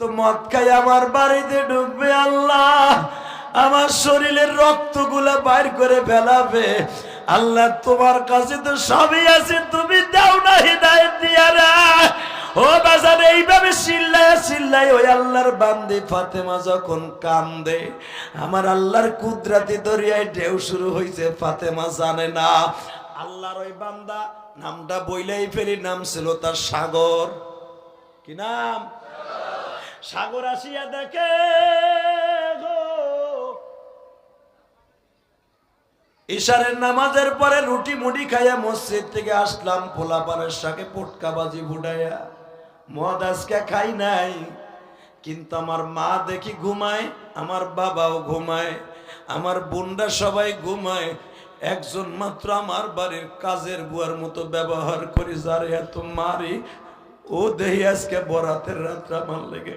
তো মদ খাই আমার বাড়িতে ঢুকবে, আল্লাহ আমার শরীরের রক্তগুলা বাইর করে ফেলাবে। আল্লাহ তোমার কাছে তো সবই আছে, তুমি দাও না হিদায়াত দিয়া রে। ও বাজার এইভাবে চিল্লায় চিল্লায় ওই আল্লাহর বান্দি ফাতেমা যখন কান্দে, আমার আল্লাহর কুদরতি দরিয়ায় ঢেউ শুরু হয়েছে, ফাতেমা জানে না। আল্লাহর ওই বান্দা নামটা বইলেই ফেলি, নাম ছিল তার সাগর। কি নাম? সাগর। আসিয়া দেখে গো ইশারের নামাজের পরে রুটি মুড়ি খাইয়া মসজিদ থেকে আসলাম, পোলাপানের সাথে পটকাবাজি ফুটাইয়া। মদ আজকে খাই নাই, কিন্তু আমার মা দেখি ঘুমায়, আমার বাবাও ঘুমায়, আমার বোনরা সবাই ঘুমায়। একজন মাত্র আমার বাড়ির কাজের বুয়ার মতো ব্যবহার করি, যারে এত মারি, ও দেহি আজকে বরাতের রাত্রে আমার লেগে